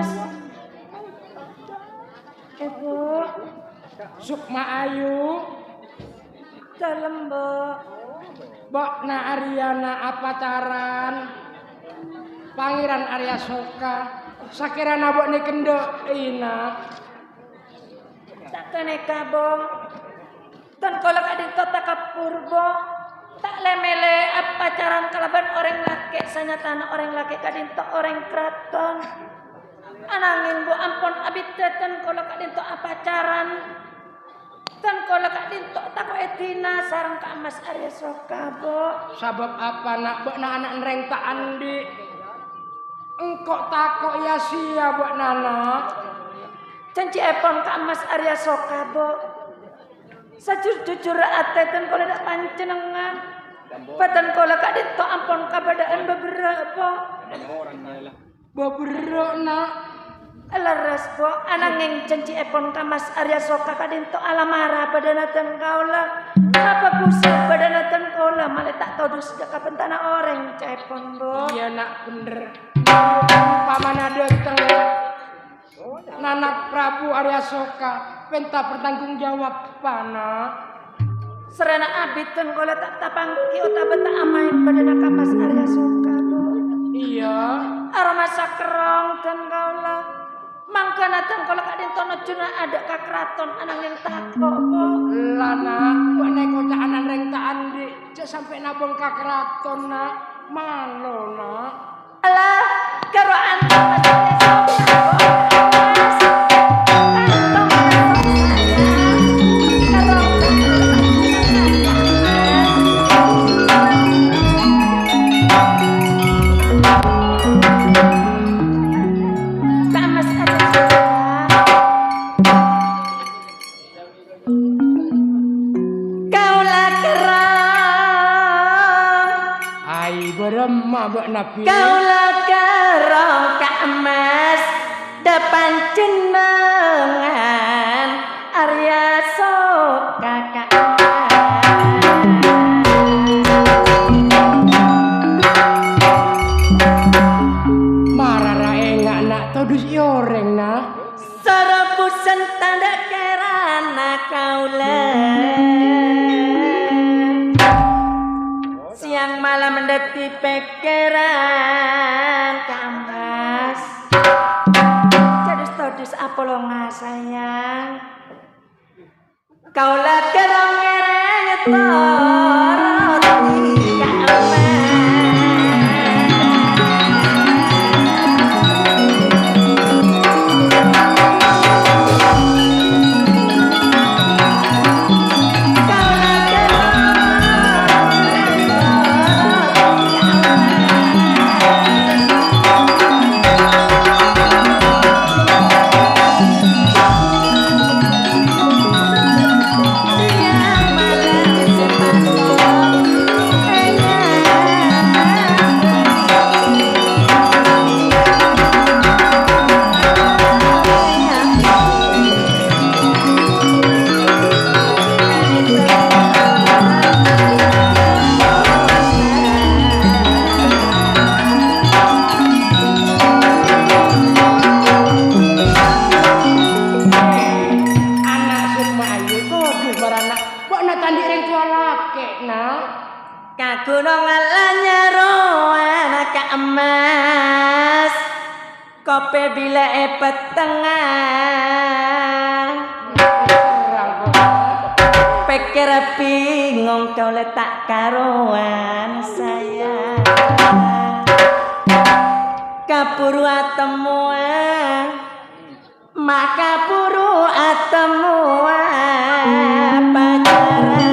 Mas. Ibu. Sukma Ayu. Dalem, Mbok. Mbok na Aryana apacaran. Pangeran Arya Soka. Sakirana mbok ni kendok ina. Tak kene kabong. Tan kolak adin kota kapurbo. Tak lemele pacaran kalaban orang laki sanyatana orang laki kadin tok orang kraton. Anangin bu ampun abit tan kolak adin tok pacaran. Tan kolak adin tok tako etina sarang ka Mas Arya Soka, Bu. Sabab apa nak mbok na anak nreng tak andi. Engkok takok ya sia mbok nana. Janji epon ka Mas Arya Soka, Bu. Sajujur ate ten kalau dak panjenengan. Badan kalau kak dito ampun kabadaan beberapa. Beberapa nak. Laras bo ananging janji epon ka Mas Arya Soka kak dito alamara badanatan kaula. Apa kusuk badanatan kaula malah tak tahu dus kapentana orang cepon bo. Iya nak bener. Pamana dateng. Nanak Prabu Arya Soka penta bertanggung jawab pana. Serana abitun kalau tak tapangki uta beta amain badana ka Mas Arya Soka, Bu. Iya. Arama sakrong dan kaula. Mangkana dan kalau kadin tono juna ada ka kraton anang yang takok, Bu. Lana, kok nek kocakan reng tak andi, cek sampai nabung ka kraton nak. Malo nak. Alah, karo antum Mas Arya Soka, Bu. Mbak Nabi Kaula kerong Kak Mas depan jenengan Arya Soka Kak marara enggak nak todus yoreng nah sarapusan tanda kerana kaula siang malam mendeti pikiran Kamas jadus-todus apolonga sayang kaulah kerong ngereng toroti Kamas gunung alanyaro anak emas kope bila petengah pikir bingung kau letak karuan saya kapuru atemuan maka puru atemuan pacaran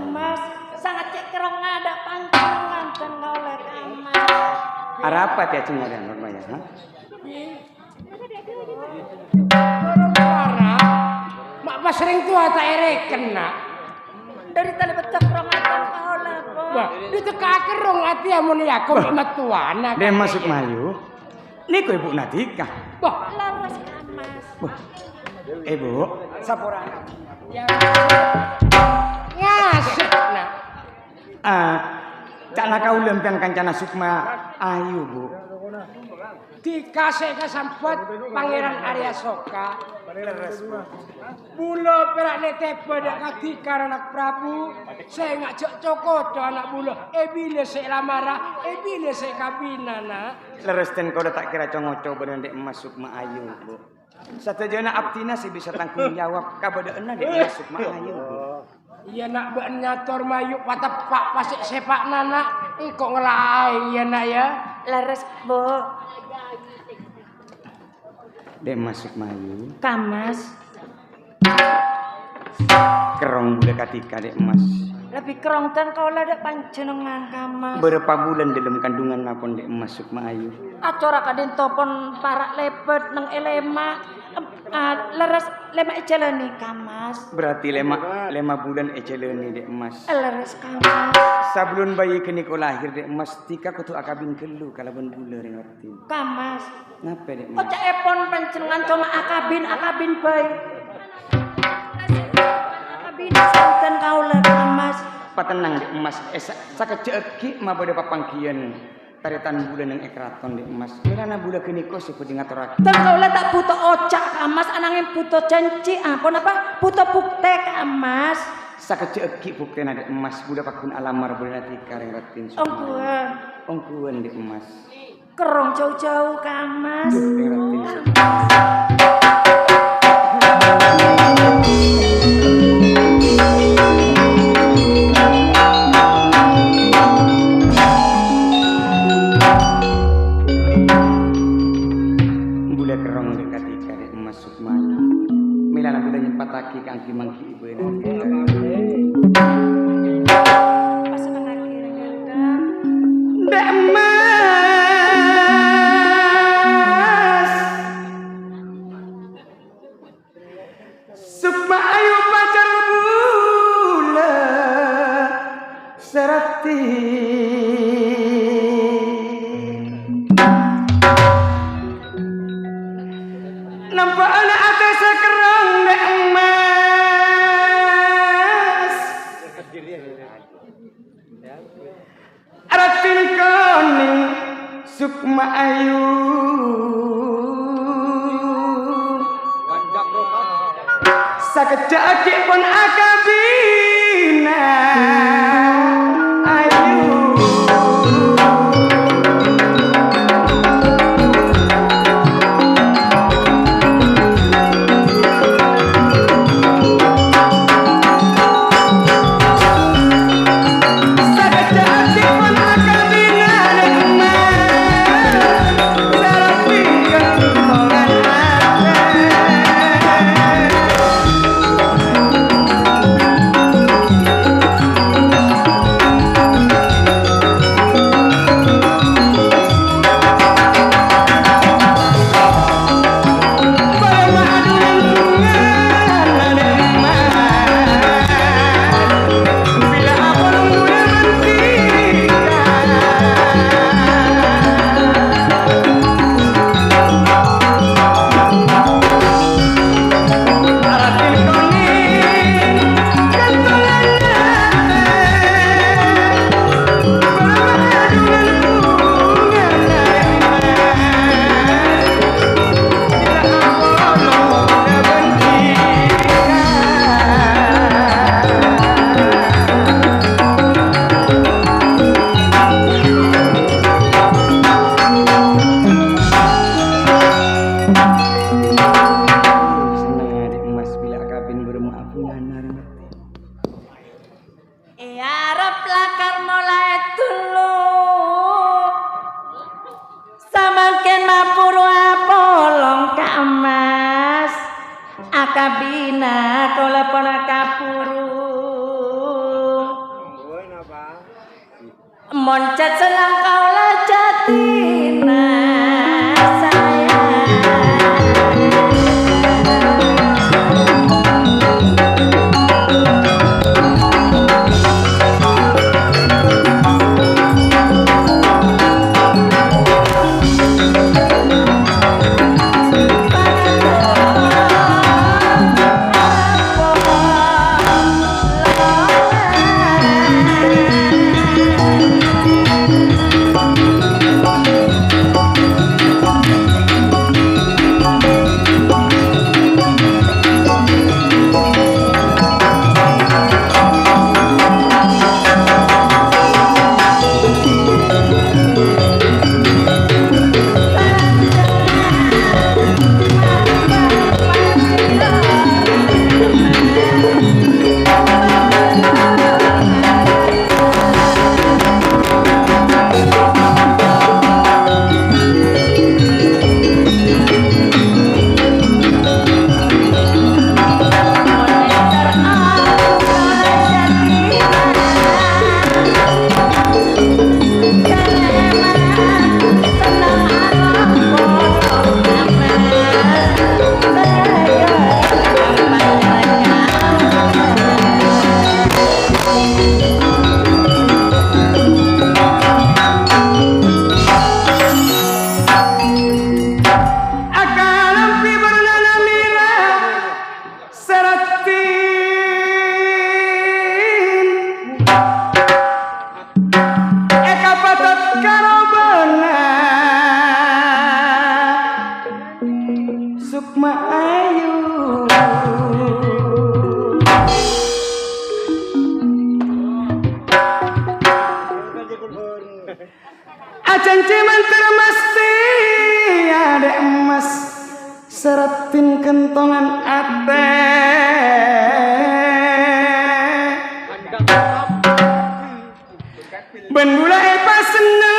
Mas. Sangat cek kerong ada panjangan dan oleh Mas. Apa dia cengaran normanya, ha? Para mak pas sering tua tak ereken nak. Dari tali becak kerong ada oleh po. Wah, diteka kerong ati amun ya kok metuana. Dia masuk Mayu. Niku Ibu Natika. Wah, Laras Mas. Wah. Ibu, sapurana. ya. Ngasih nak. Cak nakau lempang kancana Sukma Ayu, Bu. Dikasih kesempat Pangeran Arya Soka. Bula perak netepe dak kadikar anak Prabu. Saya ngajak cokoto anak bula. Bile saya lamara, bile saya kabinana. Leres ten kau tak kira congoco bener dek emas Sukma Ayu, Bu. Satajana abtina sih bisa tanggung jawab kabada ena dek emas Sukma Ayu, Bu. Iya nak nyator mayu patepak pasik sepak nana. Kok ngelai ya nak ya. Laras po. Dek emas Sukma Ayu. Kamas. Kerong budak katika dek emas. Lebih kerong dan kau ada panjenengan Kamas. Berapa bulan dalam kandungan napon dek emas Sukma Ayu. Acara kadin topon parak lepet nang elema. Laras lema ejalani Kamas. Berarti lima bulan eceleni dek emas. Laras Kamas. Sablon bayi kini kau lahir dek emas tika kutu akabin kelu kalaban bula ngerti. Kamas. Napa dek emas? Oca epon panjenengan cuma akabin bayi. Akabin santen kau lah Kamas. Patenang dek emas sakejeki mah pada papangkian taritan bulan yang ekraton dek emas. Milana bulan kini kau sepudi ngaturake. Dan kau lah tak butuh ocak Kamas anangin butuh janji ampun apa butuh bukti Kamas. Sakejeki buktena dek emas budak pakun alamar bulan tika rengatin. Ongkuan dek emas. Kerong jauh-jauh Kamas. Rengatin. Budak kerong dek katika dek emas Sukma Ayu. Milana budak nyempataki kangki mangki ibu nanti. Pas mengakhirnya Dek emas Sukma Ayu pacar bula serati nampak anak atas sekerang dek emas Ratin koning Sukma Ayu sakejaki pun akabina Ayu sakejaki pun akabina sarapikeun kongan akabina kola pona kapuru Moncet senang kaulah jatina sayang. Sukma Ayu Acan ciman termasti ada emas seratin kentongan ate ben gula epa seneng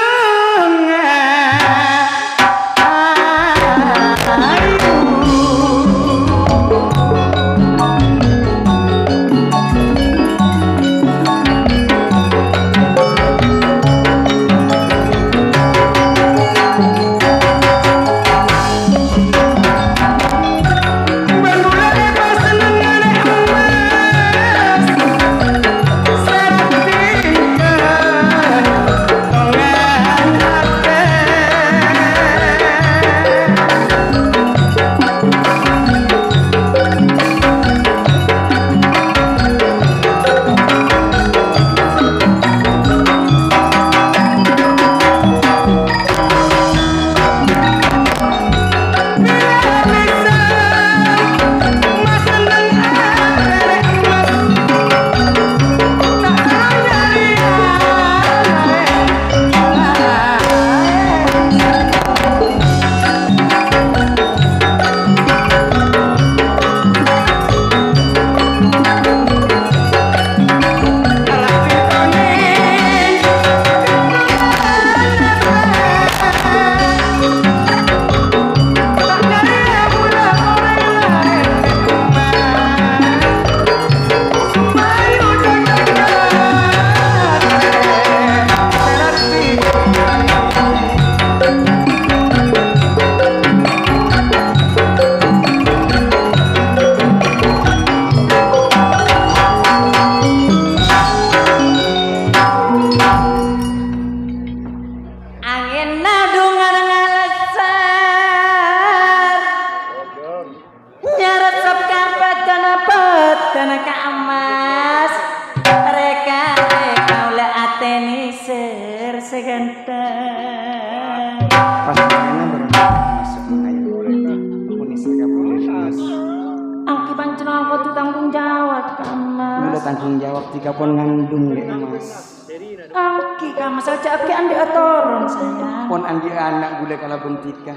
tanggung jawab jika pun ngandung dek mas. Angki kamu saja abdi andi otoron sayang. Pon andi anak gula kala bentika.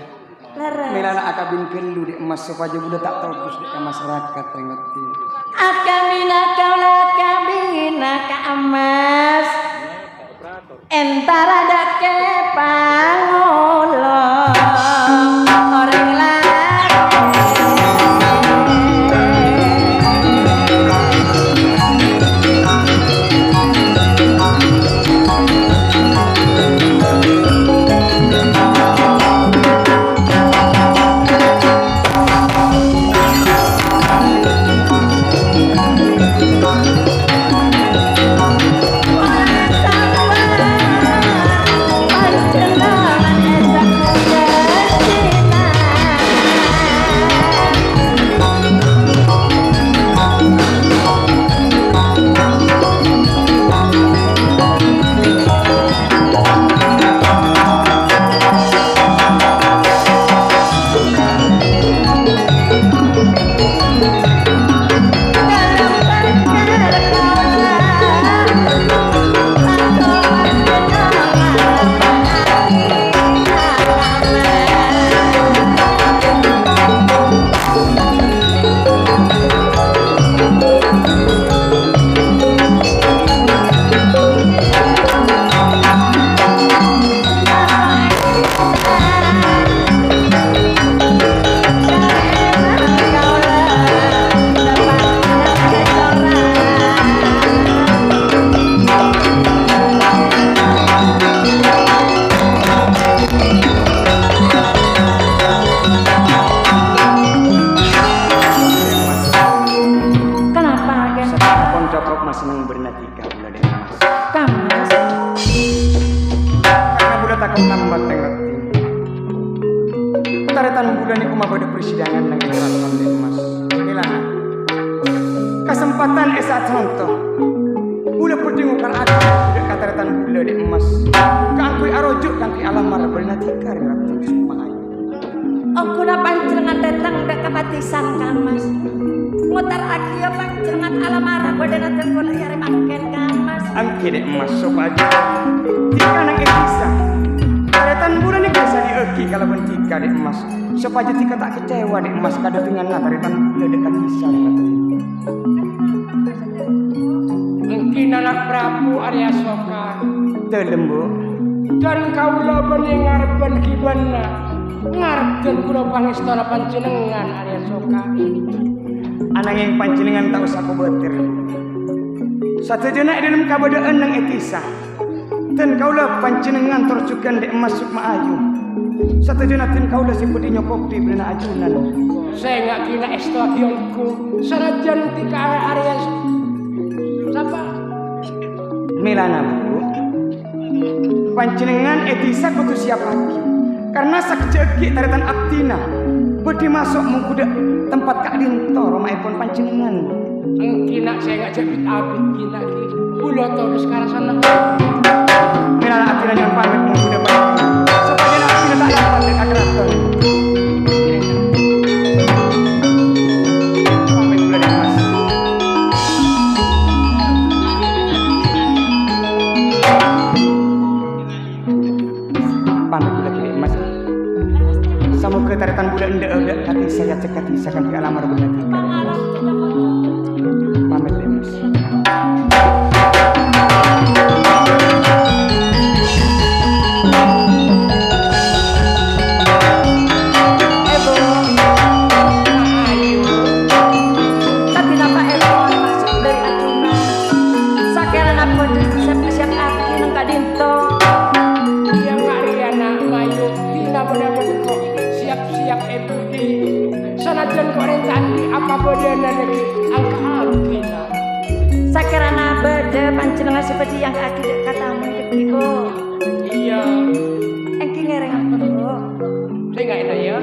Melana akabin kelu dek mas supaya gula tak terus dek masyarakat ngerti. Akabina kaula kabina ka emas. Entara dake pangolo. Orang kata kau lambat ngerti. Taretan bulan iku mah pada persidangan nang keraton de emas. Milana. Kesempatan esa contoh. Ulah perdengokan aku tidak kataretan bulan de emas. Kangkui arojuk kangkui alamar bernatikar ratu Sumahayu. Aku na panjenengan datang dak kapatisan Kamas. Mutar aki ya panjenengan alamara badana terkola yare mangken Kamas. Angke de emas sopaja. Tika nang ekisa. Taretan bulan iku bisa dieki kalau bentika de emas. Sopaja tika tak kecewa de emas kada dengan taretan bulan dekat kisah. Mungkin anak Prabu Arya Soka Telembu. dan kaulah mendengar gimana ngarepkeun kula pangestana panjenengan Arya Soka. Ananging panjenengan tak usah kubetir. Satejana dalam kabadaan nang etisa. Dan kaulah panjenengan tercukan di emas Sukma Ayu. Satejana ten kaulah siput nyokop di berenang ajunan. Saya nggak kira estafionku sanajan tika Arya siapa? Milana bu. Panjenengan etisa kudu siap lagi. Karena sakjeki taretan aktina. Budi masuk mengkuda tempat Kak Dinto romaipun panjenengan. Kina saya nggak jepit abit kina ki. Ulo terus sekarang sana. Milana aktina yang pamit mengkuda panjenengan. Supaya aktina tak dapat dekat keraton. Pamit bulan emas. Pamit bulan emas. Samoga taretan bulan ende hati saya cekati sakan ke alamar bulan tiga. Pamit emas. Tapi napa Ebon masuk dari Atuna. Sakeran aku siap-siap aki nang kadinto. Yang Ariana Mayu tina bener-bener kok siap-siap ebudi. Sanajan korentan di apa bodena lagi angka alkina. Sakeran bede panjenengan seperti yang aki dek katamu dek Iya, engki ngereng apa tuh? saya nggak enak ya.